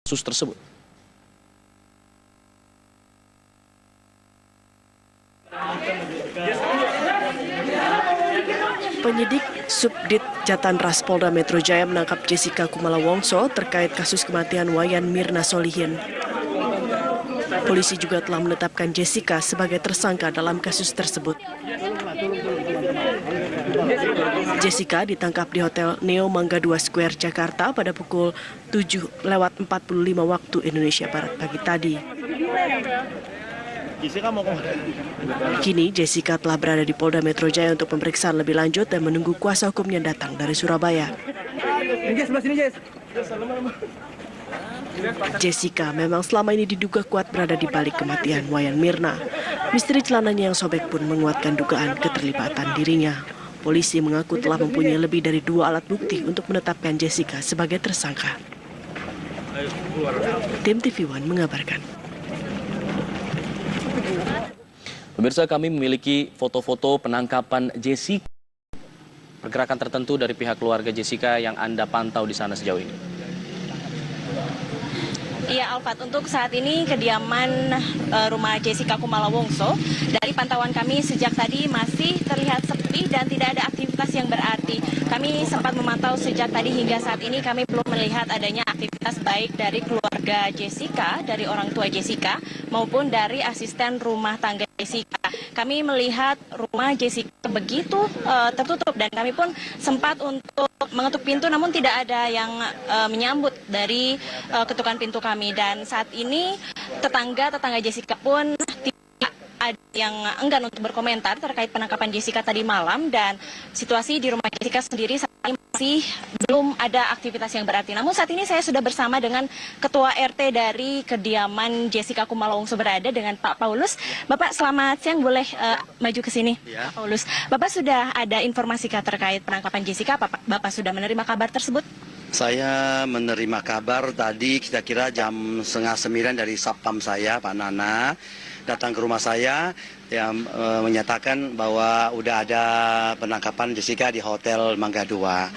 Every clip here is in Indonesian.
kasus tersebut. Penyidik Subdit Jatanras Polda Metro Jaya menangkap Jessica Kumala Wongso terkait kasus kematian Wayan Mirna Solihin. Polisi juga telah menetapkan Jessica sebagai tersangka dalam kasus tersebut. Jessica ditangkap di Hotel Neo Mangga 2 Square, Jakarta pada pukul 7:45 waktu Indonesia Barat pagi tadi. Kini Jessica telah berada di Polda Metro Jaya untuk pemeriksaan lebih lanjut dan menunggu kuasa hukumnya datang dari Surabaya. Jessica memang selama ini diduga kuat berada di balik kematian Wayan Mirna. Misteri celananya yang sobek pun menguatkan dugaan keterlibatan dirinya. Polisi mengaku telah mempunyai lebih dari 2 alat bukti untuk menetapkan Jessica sebagai tersangka. Tim TV One mengabarkan. Pemirsa, kami memiliki foto-foto penangkapan Jessica. Pergerakan tertentu dari pihak keluarga Jessica yang Anda pantau di sana sejauh ini. Iya, Alfat, untuk saat ini kediaman rumah Jessica Kumala Wongso dari pantauan kami sejak tadi masih terlihat sepi dan tidak ada aktivitas yang berarti. Kami sempat memantau sejak tadi hingga saat ini kami belum melihat adanya aktivitas baik dari keluarga Jessica, dari orang tua Jessica, maupun dari asisten rumah tangga Jessica. Kami melihat rumah Jessica begitu tertutup dan kami pun sempat untuk mengetuk pintu namun tidak ada yang menyambut dari ketukan pintu kami. Dan saat ini tetangga Jessica pun tidak ada yang enggan untuk berkomentar terkait penangkapan Jessica tadi malam, dan situasi di rumah Jessica sendiri saat ini masih belum ada aktivitas yang berarti. Namun saat ini saya sudah bersama dengan Ketua RT dari kediaman Jessica Kumala Wongso berada dengan Pak Paulus. Bapak selamat siang, boleh maju ke sini? Ya. Pak Paulus, Bapak sudah ada informasi terkait penangkapan Jessica? Bapak sudah menerima kabar tersebut? Saya menerima kabar tadi kira-kira jam 8:30 dari Satpam saya, Pak Nana, datang ke rumah saya yang menyatakan bahwa udah ada penangkapan Jessica di Hotel Mangga 2.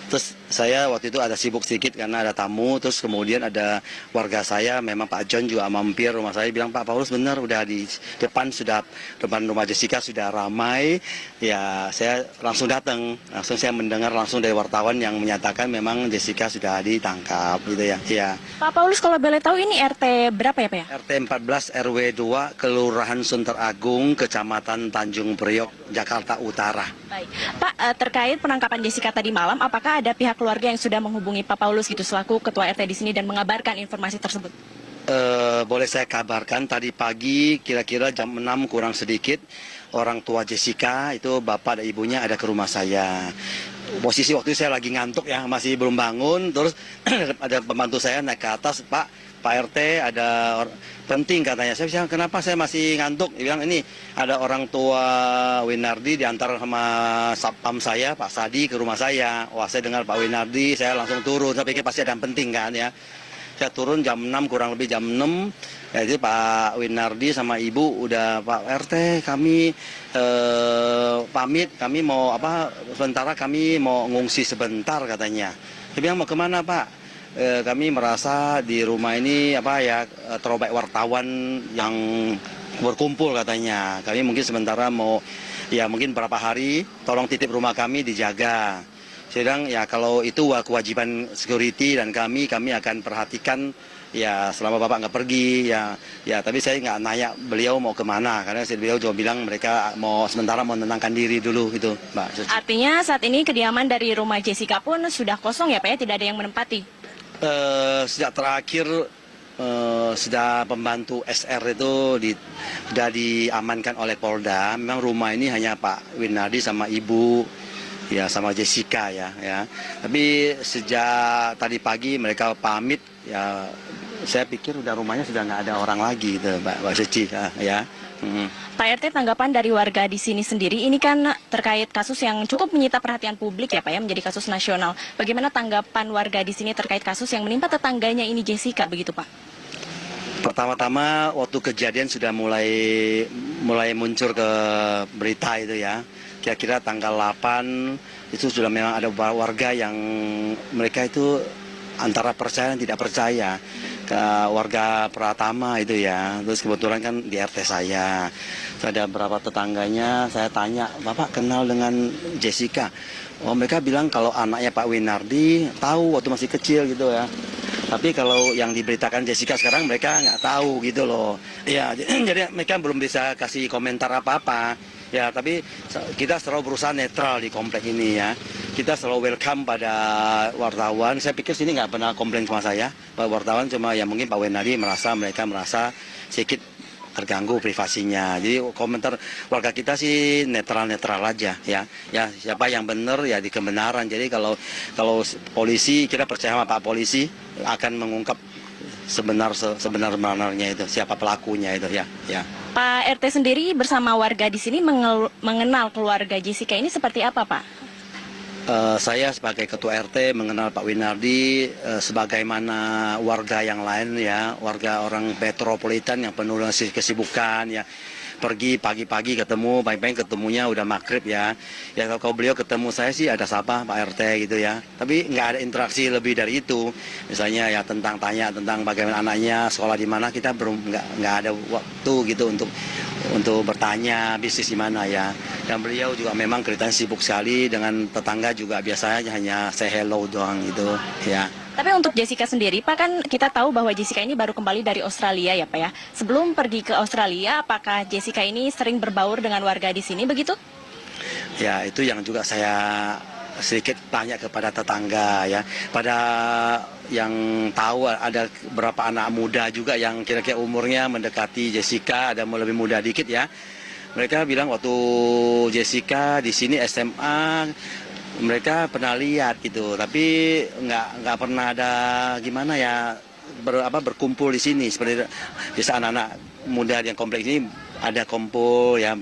Terus saya waktu itu ada sibuk sedikit karena ada tamu, terus kemudian ada warga saya, memang Pak John juga mampir rumah saya, bilang Pak Paulus benar udah di depan rumah Jessica sudah ramai. Ya saya langsung datang, langsung saya mendengar langsung dari wartawan yang menyatakan memang Jessica sudah ditangkap gitu ya. Ya. Pak Paulus, kalau boleh tahu ini RT berapa ya Pak ya? RT 14 RW 2 Kelurahan Sunter Agung, Kecamatan Tanjung Priok, Jakarta Utara. Baik. Pak, terkait penangkapan Jessica tadi malam, apakah ada pihak keluarga yang sudah menghubungi Pak Paulus gitu selaku Ketua RT di sini dan mengabarkan informasi tersebut? Boleh saya kabarkan tadi pagi kira-kira jam 6 kurang sedikit, orang tua Jessica itu bapak dan ibunya ada ke rumah saya. Posisi waktu itu saya lagi ngantuk ya, masih belum bangun, terus ada pembantu saya naik ke atas, Pak RT ada penting katanya. Saya bilang kenapa saya masih ngantuk? Dia bilang ini ada orang tua Winardi diantar sama satpam saya Pak Sadi ke rumah saya. Wah, saya dengar Pak Winardi, saya langsung turun. Saya pikir pasti ada yang penting kan ya. Saya turun jam 6 kurang lebih jam 6. Ya, jadi Pak Winardi sama Ibu udah Pak RT kami pamit, kami mau sementara kami mau ngungsi sebentar katanya. Dia bilang mau kemana Pak? Kami merasa di rumah ini terobek wartawan yang berkumpul katanya. Kami mungkin sementara mau mungkin berapa hari tolong titip rumah kami dijaga. Sedang ya kalau itu kewajiban security dan kami akan perhatikan ya selama Bapak nggak pergi ya tapi saya nggak nanya beliau mau kemana karena beliau juga bilang mereka sementara mau menenangkan diri dulu gitu Mbak. Artinya saat ini kediaman dari rumah Jessica pun sudah kosong ya Pak ya, tidak ada yang menempati? Sejak terakhir sudah pembantu SR itu sudah diamankan oleh Polda. Memang rumah ini hanya Pak Winardi sama Ibu ya sama Jessica ya. Tapi sejak tadi pagi mereka pamit ya. Saya pikir udah rumahnya sudah nggak ada orang lagi gitu Mbak Ceci ya. Pak RT, tanggapan dari warga di sini sendiri, ini kan terkait kasus yang cukup menyita perhatian publik ya Pak ya, menjadi kasus nasional. Bagaimana tanggapan warga di sini terkait kasus yang menimpa tetangganya ini Jessica begitu Pak? Pertama-tama waktu kejadian sudah mulai muncul ke berita itu ya. Kira-kira tanggal 8 itu sudah memang ada warga yang mereka itu antara percaya dan tidak percaya. ke warga Pratama itu ya. Terus kebetulan kan di RT saya. Terus ada beberapa tetangganya, saya tanya, Bapak kenal dengan Jessica? Oh, mereka bilang kalau anaknya Pak Winardi tahu waktu masih kecil gitu ya. Tapi kalau yang diberitakan Jessica sekarang mereka nggak tahu gitu loh. Ya, jadi mereka belum bisa kasih komentar apa-apa. Ya, tapi kita selalu berusaha netral di komplek ini ya. Kita selalu welcome pada wartawan. Saya pikir sini nggak pernah komplain sama saya. Pak wartawan cuma ya mungkin Pak Winardi mereka merasa sedikit terganggu privasinya. Jadi komentar warga kita sih netral-netral aja ya. Ya siapa yang benar ya di kebenaran. Jadi kalau polisi, kita percaya sama Pak polisi akan mengungkap sebenar-benarnya itu siapa pelakunya itu ya. Ya. Pak RT sendiri bersama warga di sini mengenal keluarga Jessica ini seperti apa, Pak? Saya sebagai ketua RT mengenal Pak Winardi sebagaimana warga yang lain ya, warga orang metropolitan yang penuh dengan kesibukan ya. Pergi pagi-pagi ketemu, pagi-pagi ketemunya udah maghrib ya. Ya kalau beliau ketemu saya sih ada sapa Pak RT gitu ya. Tapi nggak ada interaksi lebih dari itu. Misalnya ya tanya tentang bagaimana anaknya sekolah di mana, kita belum nggak ada waktu gitu untuk bertanya bisnis di mana ya. Dan beliau juga memang kelihatannya sibuk sekali, dengan tetangga juga biasanya hanya say hello doang gitu ya. Tapi untuk Jessica sendiri, Pak, kan kita tahu bahwa Jessica ini baru kembali dari Australia ya, Pak ya. Sebelum pergi ke Australia, apakah Jessica ini sering berbaur dengan warga di sini begitu? Ya, itu yang juga saya sedikit tanya kepada tetangga ya. Pada yang tahu ada beberapa anak muda juga yang kira-kira umurnya mendekati Jessica, ada lebih muda dikit ya. Mereka bilang waktu Jessica di sini SMA mereka pernah lihat gitu, tapi nggak pernah ada gimana ya berkumpul di sini seperti biasa anak-anak muda yang kompleks ini ada kumpul ya,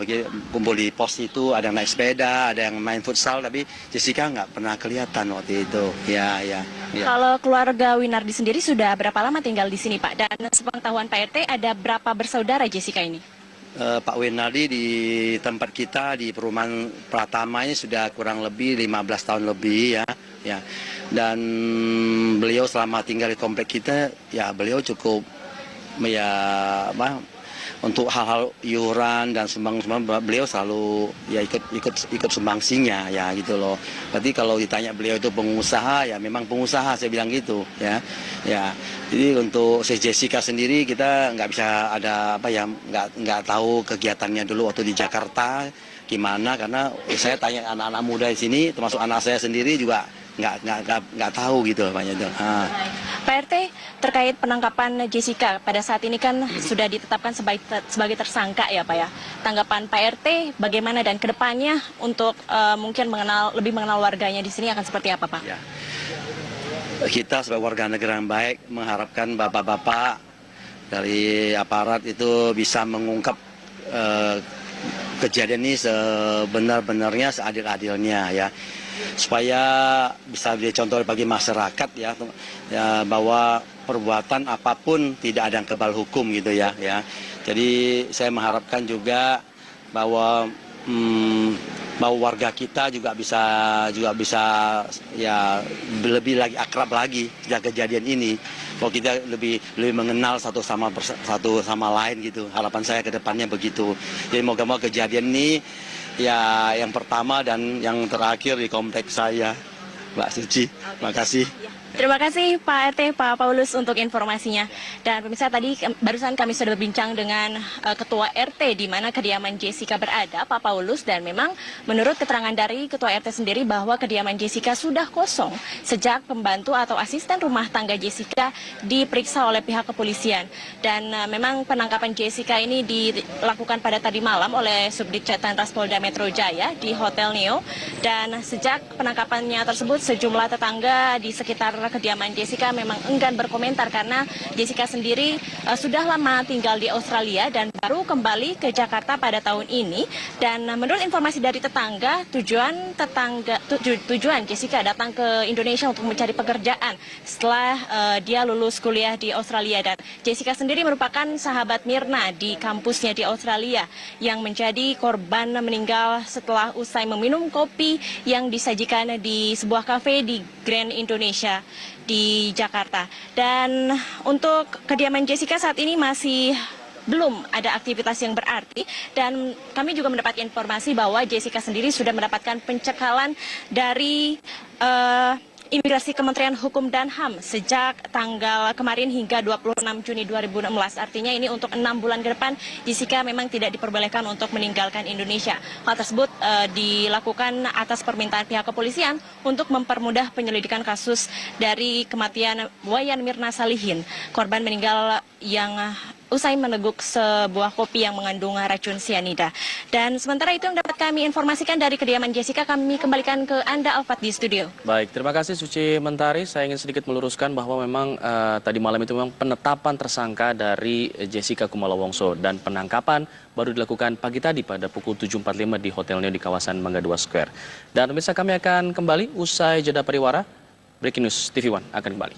kumpul di pos itu, ada yang naik sepeda, ada yang main futsal, tapi Jessica nggak pernah kelihatan waktu itu ya. Kalau keluarga Winardi sendiri sudah berapa lama tinggal di sini, Pak? Dan sepengetahuan Pak RT ada berapa bersaudara Jessica ini? Pak Winardi di tempat kita di perumahan Pratama ini sudah kurang lebih 15 tahun lebih ya. Dan beliau selama tinggal di komplek kita ya beliau cukup ya untuk hal-hal iuran dan sumbang beliau selalu ya ikut sumbangsinya ya gitu loh. Berarti kalau ditanya beliau itu pengusaha ya memang pengusaha, saya bilang gitu ya. Ya. Jadi untuk si Jessica sendiri kita nggak bisa ada nggak tahu kegiatannya dulu waktu di Jakarta gimana, karena saya tanya anak-anak muda di sini termasuk anak saya sendiri juga nggak tahu gitu banyak itu. Pak RT, terkait penangkapan Jessica pada saat ini kan sudah ditetapkan sebagai tersangka ya Pak ya. Tanggapan Pak RT bagaimana dan kedepannya untuk mungkin lebih mengenal warganya di sini akan seperti apa Pak? Ya. Kita sebagai warga negara yang baik mengharapkan bapak-bapak dari aparat itu bisa mengungkap kejadian ini sebenar-benarnya, seadil-adilnya ya. Supaya bisa jadi contoh bagi masyarakat ya bahwa perbuatan apapun tidak ada yang kebal hukum gitu ya. Jadi saya mengharapkan juga bahwa warga kita juga bisa ya lebih lagi akrab lagi sejak kejadian ini. Kalau kita lebih mengenal satu sama lain gitu. Harapan saya ke depannya begitu. Jadi moga-moga kejadian ini ya yang pertama dan yang terakhir di kompleks saya, Mbak Suci. Terima kasih. Terima kasih Pak RT, Pak Paulus untuk informasinya. Dan pemirsa, tadi barusan kami sudah berbincang dengan Ketua RT di mana kediaman Jessica berada, Pak Paulus. Dan memang menurut keterangan dari Ketua RT sendiri bahwa kediaman Jessica sudah kosong sejak pembantu atau asisten rumah tangga Jessica diperiksa oleh pihak kepolisian. Dan memang penangkapan Jessica ini dilakukan pada tadi malam oleh Subdit Jatan-Ras Polda Metro Jaya di Hotel Neo. Dan sejak penangkapannya tersebut sejumlah tetangga di sekitar kediaman Jessica memang enggan berkomentar karena Jessica sendiri sudah lama tinggal di Australia dan baru kembali ke Jakarta pada tahun ini. Dan menurut informasi dari tetangga, tujuan Jessica datang ke Indonesia untuk mencari pekerjaan setelah dia lulus kuliah di Australia. Dan Jessica sendiri merupakan sahabat Mirna di kampusnya di Australia yang menjadi korban meninggal setelah usai meminum kopi yang disajikan di sebuah kafe Cafe di Grand Indonesia di Jakarta. Dan untuk kediaman Jessica saat ini masih belum ada aktivitas yang berarti, dan kami juga mendapat informasi bahwa Jessica sendiri sudah mendapatkan pencekalan dari Imigrasi Kementerian Hukum dan HAM sejak tanggal kemarin hingga 26 Juni 2016. Artinya ini untuk 6 bulan ke depan Jessica memang tidak diperbolehkan untuk meninggalkan Indonesia. Hal tersebut dilakukan atas permintaan pihak kepolisian untuk mempermudah penyelidikan kasus dari kematian Wayan Mirna Salihin, korban meninggal yang usai meneguk sebuah kopi yang mengandung racun sianida. Dan sementara itu yang dapat kami informasikan dari kediaman Jessica, kami kembalikan ke Anda, Alfat, di studio. Baik, terima kasih Suci Mentari. Saya ingin sedikit meluruskan bahwa memang tadi malam itu memang penetapan tersangka dari Jessica Kumala Wongso, dan penangkapan baru dilakukan pagi tadi pada pukul 7.45 di hotelnya di kawasan Mangga 2 Square. Dan pemirsa, kami akan kembali usai jeda pariwara. Breaking News TV One akan kembali.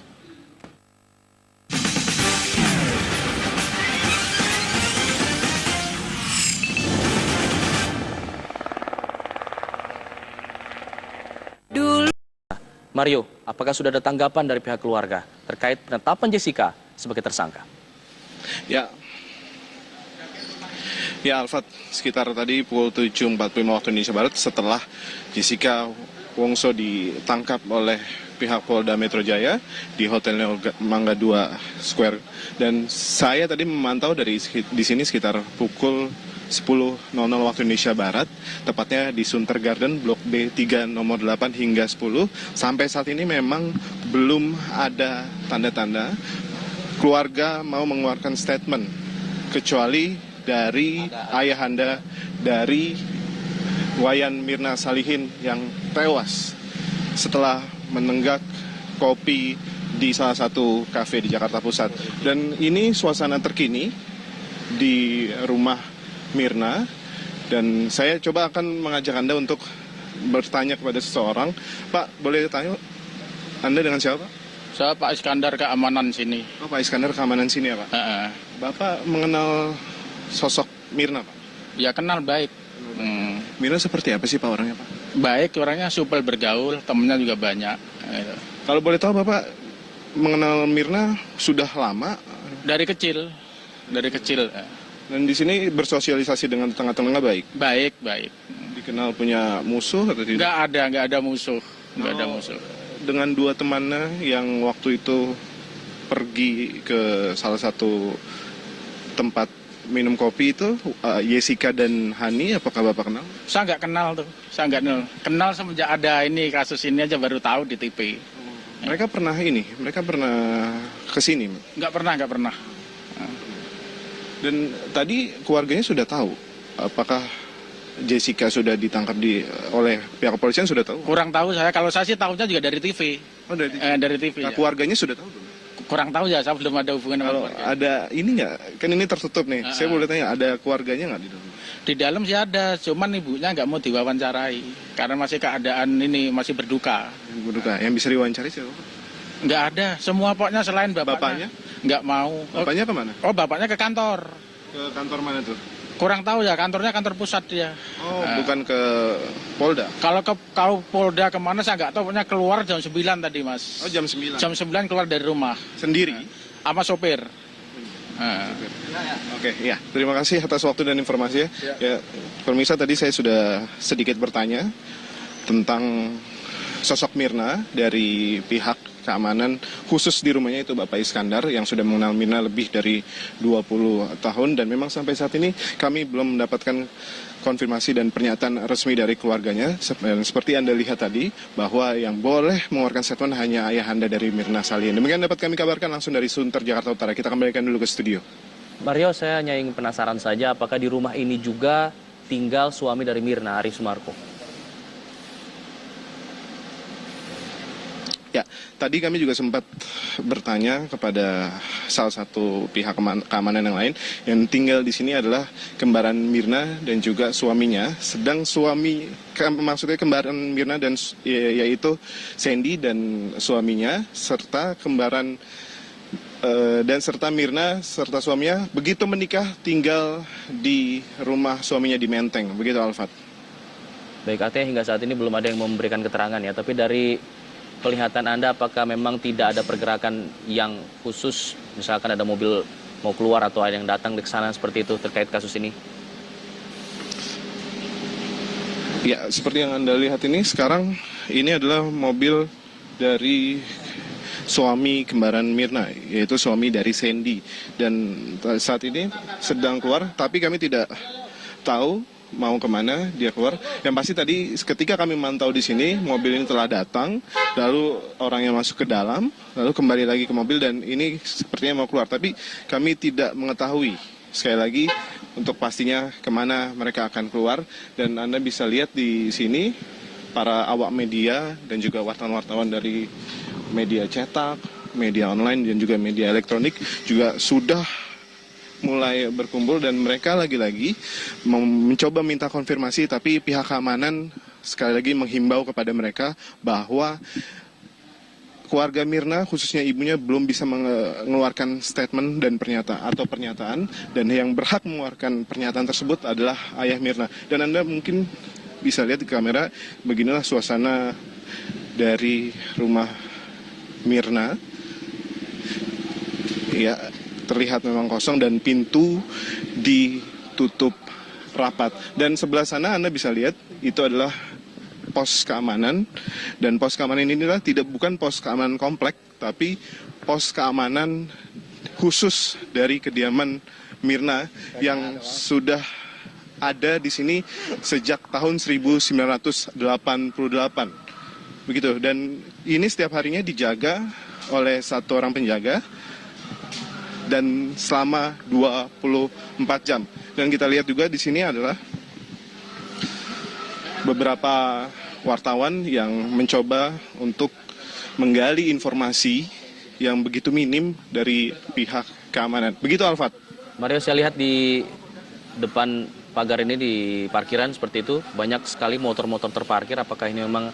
Mario, apakah sudah ada tanggapan dari pihak keluarga terkait penetapan Jessica sebagai tersangka? Ya, Alfat, sekitar tadi pukul 7.45 waktu Indonesia Barat, setelah Jessica Wongso ditangkap oleh pihak Polda Metro Jaya di hotelnya Mangga 2 Square. Dan saya tadi memantau di sini sekitar pukul 10.00 waktu Indonesia Barat, tepatnya di Sunter Garden, Blok B3 nomor 8 hingga 10. Sampai saat ini memang belum ada tanda-tanda keluarga mau mengeluarkan statement, kecuali dari ayahanda dari Wayan Mirna Salihin yang tewas setelah menenggak kopi di salah satu kafe di Jakarta Pusat. Dan ini suasana terkini di rumah Mirna, dan saya coba akan mengajak Anda untuk bertanya kepada seseorang. Pak, boleh tanya Anda dengan siapa? Saya Pak Iskandar, keamanan sini. Oh, Pak Iskandar, keamanan sini ya, Pak? Bapak mengenal sosok Mirna, Pak? Ya, kenal baik. Mirna seperti apa sih, Pak, orangnya, Pak? Baik, orangnya supel bergaul, temennya juga banyak. Kalau boleh tahu, Bapak mengenal Mirna sudah lama? Dari kecil. Dan di sini bersosialisasi dengan tetangga-tetangga baik? Baik. Dikenal punya musuh atau tidak? Nggak ada musuh. Ada musuh. Dengan dua temannya yang waktu itu pergi ke salah satu tempat minum kopi itu, Jessica dan Hani, apakah Bapak kenal? Saya nggak kenal tuh. Kenal semenjak ada ini, kasus ini aja baru tahu di TV. Mereka pernah kesini? Nggak pernah. Dan tadi keluarganya sudah tahu apakah Jessica sudah ditangkap oleh pihak kepolisian, sudah tahu? Kurang tahu saya. Kalau saya sih tahunya juga dari TV. Oh, dari TV. Dari TV. Nah, ya. keluarganya sudah tahu belum? Kurang tahu ya, saya belum ada hubungan dengan Kalau keluarga. ada ini nggak? Kan ini tertutup nih. Saya boleh tanya, ada keluarganya nggak di dalam? Di dalam sih ada, cuman ibunya nggak mau diwawancarai karena masih keadaan ini masih berduka. Berduka. Yang bisa diwawancari siapa? Nggak ada, semua pokoknya selain bapaknya. Nggak mau. Bapaknya kemana? Oh, bapaknya ke kantor. Ke kantor mana tuh? Kurang tahu ya, kantornya kantor pusat dia. Oh, bukan ke Polda? Kalau ke Polda kemana saya nggak tahu, pokoknya keluar jam 9 tadi, Mas. Oh, jam 9? Jam 9 keluar dari rumah. Sendiri? Sama sopir. Oke, ya. Terima kasih atas waktu dan informasi ya. Ya, pemirsa, tadi saya sudah sedikit bertanya tentang sosok Mirna dari pihak keamanan khusus di rumahnya, itu Bapak Iskandar yang sudah mengenal Mirna lebih dari 20 tahun, dan memang sampai saat ini kami belum mendapatkan konfirmasi dan pernyataan resmi dari keluarganya. Seperti Anda lihat tadi, bahwa yang boleh mengeluarkan statement hanya ayahanda dari Mirna Salihin. Demikian dapat kami kabarkan langsung dari Sunter, Jakarta Utara. Kita kembalikan dulu ke studio. Mario, saya hanya ingin penasaran saja, apakah di rumah ini juga tinggal suami dari Mirna, Ari Sumarko? Ya, tadi kami juga sempat bertanya kepada salah satu pihak keamanan yang lain. Yang tinggal di sini adalah kembaran Mirna dan juga suaminya. Sedang maksudnya kembaran Mirna dan yaitu Sandy dan suaminya, serta kembaran serta Mirna serta suaminya begitu menikah tinggal di rumah suaminya di Menteng. Begitu, Alfat. Baik, artinya hingga saat ini belum ada yang memberikan keterangan ya, tapi dari penglihatan Anda, apakah memang tidak ada pergerakan yang khusus, misalkan ada mobil mau keluar atau ada yang datang ke sana seperti itu terkait kasus ini? Ya, seperti yang Anda lihat ini sekarang, ini adalah mobil dari suami kembaran Mirna, yaitu suami dari Sandy. Dan saat ini sedang keluar, tapi kami tidak tahu mau kemana dia keluar. Yang pasti tadi ketika kami memantau di sini, mobil ini telah datang, lalu orang yang masuk ke dalam, lalu kembali lagi ke mobil dan ini sepertinya mau keluar. Tapi kami tidak mengetahui, sekali lagi, untuk pastinya kemana mereka akan keluar. Dan Anda bisa lihat di sini, para awak media dan juga wartawan-wartawan dari media cetak, media online, dan juga media elektronik juga sudah mulai berkumpul dan mereka lagi-lagi mencoba minta konfirmasi, tapi pihak keamanan sekali lagi menghimbau kepada mereka bahwa keluarga Mirna, khususnya ibunya, belum bisa mengeluarkan statement dan pernyataan, dan yang berhak mengeluarkan pernyataan tersebut adalah ayah Mirna. Dan Anda mungkin bisa lihat di kamera, beginilah suasana dari rumah Mirna. Ya, terlihat memang kosong dan pintu ditutup rapat. Dan sebelah sana Anda bisa lihat itu adalah pos keamanan, dan pos keamanan ini bukan pos keamanan komplek, tapi pos keamanan khusus dari kediaman Mirna yang sudah ada di sini sejak tahun 1988. Begitu, dan ini setiap harinya dijaga oleh satu orang penjaga dan selama 24 jam. Dan kita lihat juga di sini adalah beberapa wartawan yang mencoba untuk menggali informasi yang begitu minim dari pihak keamanan. Begitu, Alfat. Mario, saya lihat di depan pagar ini di parkiran seperti itu, banyak sekali motor-motor terparkir. Apakah ini memang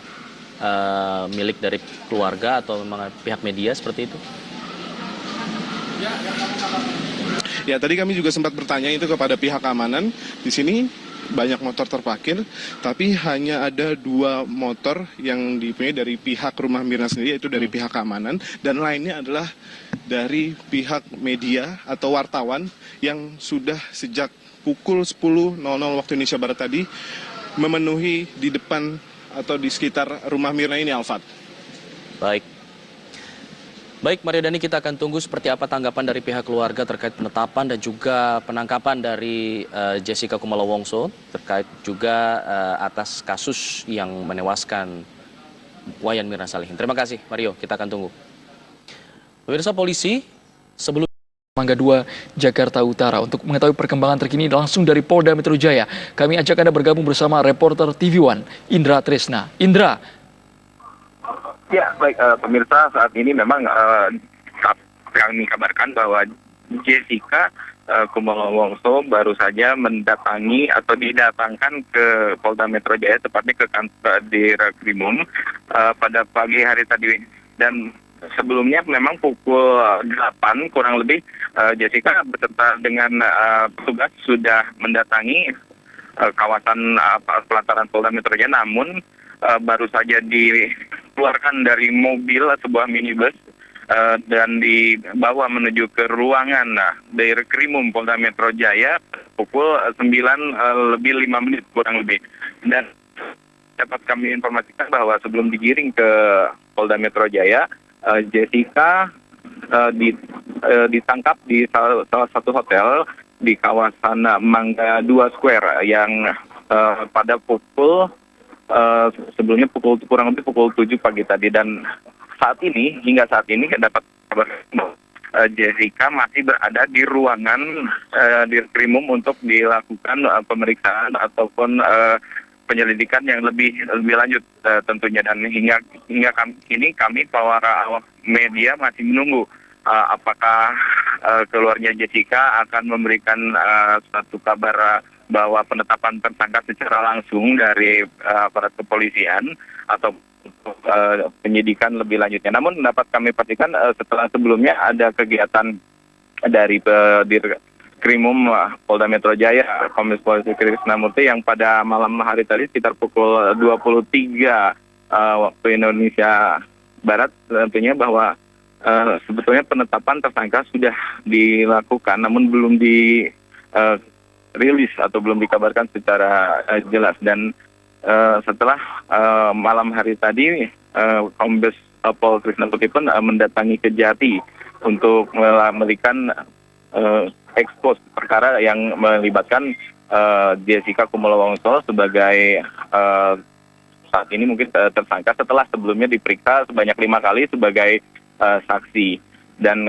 milik dari keluarga atau memang pihak media seperti itu? Ya, tadi kami juga sempat bertanya itu kepada pihak keamanan. Di sini banyak motor terparkir, tapi hanya ada 2 motor yang dipunyai dari pihak rumah Mirna sendiri, yaitu dari pihak keamanan, dan lainnya adalah dari pihak media atau wartawan yang sudah sejak pukul 10.00 waktu Indonesia Barat tadi memenuhi di depan atau di sekitar rumah Mirna ini, Alfat. Baik, Mario Dani, kita akan tunggu seperti apa tanggapan dari pihak keluarga terkait penetapan dan juga penangkapan dari Jessica Kumala Wongso, terkait juga atas kasus yang menewaskan Wayan Mirna Salihin. Terima kasih, Mario. Kita akan tunggu. Pemirsa, polisi sebelum Mangga 2, Jakarta Utara. Untuk mengetahui perkembangan terkini langsung dari Polda Metro Jaya, kami ajak Anda bergabung bersama reporter TV One, Indra Tresna. Indra. Ya, baik pemirsa, saat ini memang kami kabarkan bahwa Jessica Kumala Wongso baru saja mendatangi atau didatangkan ke Polda Metro Jaya, tepatnya ke kantor di Krimum pada pagi hari tadi. Dan sebelumnya memang pukul 8 kurang lebih Jessica beserta dengan petugas sudah mendatangi kawasan pelataran Polda Metro Jaya, namun baru saja dikeluarkan dari mobil sebuah minibus dan dibawa menuju ke ruangan dari Krimum Polda Metro Jaya pukul 9:05 kurang lebih. Dan dapat kami informasikan bahwa sebelum digiring ke Polda Metro Jaya, Jessica ditangkap di salah satu hotel di kawasan Mangga 2 Square yang pada sebelumnya kurang lebih pukul 7 pagi tadi. Dan hingga saat ini dapat kabar Jessica masih berada di ruangan di Krimum untuk dilakukan pemeriksaan ataupun penyelidikan yang lebih lanjut tentunya. Dan hingga kini kami para awak media masih menunggu apakah keluarnya Jessica akan memberikan suatu kabar bahwa penetapan tersangka secara langsung dari aparat kepolisian atau penyidikan lebih lanjutnya. Namun dapat kami pastikan setelah sebelumnya ada kegiatan dari Krimum Polda Metro Jaya, Kombes Polisi Krisnamurti, yang pada malam hari tadi sekitar pukul 23 waktu Indonesia Barat tentunya bahwa sebetulnya penetapan tersangka sudah dilakukan, namun belum dirilis atau belum dikabarkan secara jelas. Dan setelah malam hari tadi, Kombes Pol Krishna Murti pun mendatangi Kejati untuk memberikan ekspos perkara yang melibatkan Jessica Kumolo Wongso sebagai saat ini mungkin tersangka setelah sebelumnya diperiksa sebanyak 5 kali sebagai saksi. Dan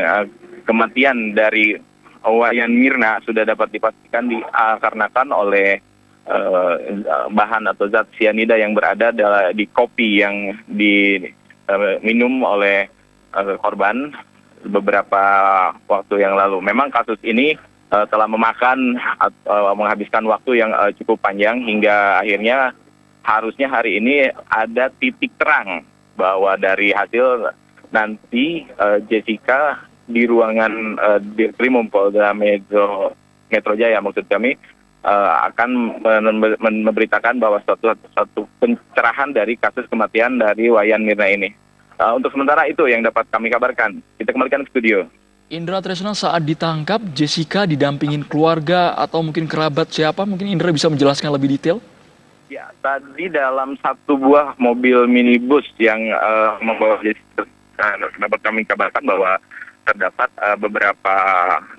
kematian dari Wayan Mirna sudah dapat dipastikan dikarenakan oleh bahan atau zat sianida yang berada di kopi yang diminum oleh korban beberapa waktu yang lalu. Memang kasus ini telah memakan atau menghabiskan waktu yang cukup panjang hingga akhirnya harusnya hari ini ada titik terang bahwa dari hasil nanti Jessica di ruangan Dirkrimum Polda Metro Jaya maksud kami akan memberitakan bahwa suatu pencerahan dari kasus kematian dari Wayan Mirna ini. Untuk sementara itu yang dapat kami kabarkan. Kita kembalikan ke studio. Indra Tresna, saat ditangkap Jessica didampingin keluarga atau mungkin kerabat siapa? Mungkin Indra bisa menjelaskan lebih detail? Ya, tadi dalam satu buah mobil minibus yang membawa Jessica, dapat kami kabarkan bahwa terdapat beberapa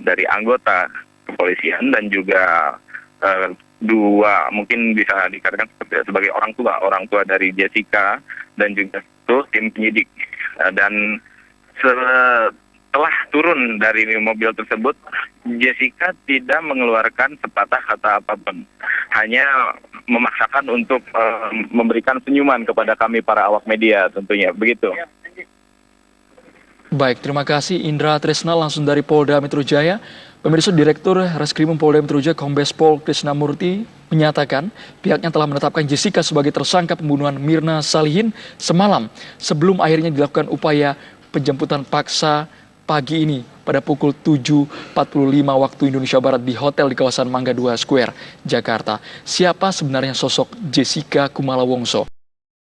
dari anggota kepolisian dan juga dua mungkin bisa dikatakan sebagai orang tua dari Jessica dan juga tim penyidik. Dan setelah turun dari mobil tersebut, Jessica tidak mengeluarkan sepatah kata apapun, hanya memaksakan untuk memberikan senyuman kepada kami para awak media tentunya, begitu. Baik, terima kasih Indra Tresna langsung dari Polda Metro Jaya. Pemirsa, Direktur Reskrimum Polda Metro Jaya Kombes Pol Krishna Murti menyatakan pihaknya telah menetapkan Jessica sebagai tersangka pembunuhan Mirna Salihin semalam sebelum akhirnya dilakukan upaya penjemputan paksa pagi ini pada pukul 7.45 waktu Indonesia Barat di hotel di kawasan Mangga 2 Square, Jakarta. Siapa sebenarnya sosok Jessica Kumala Wongso?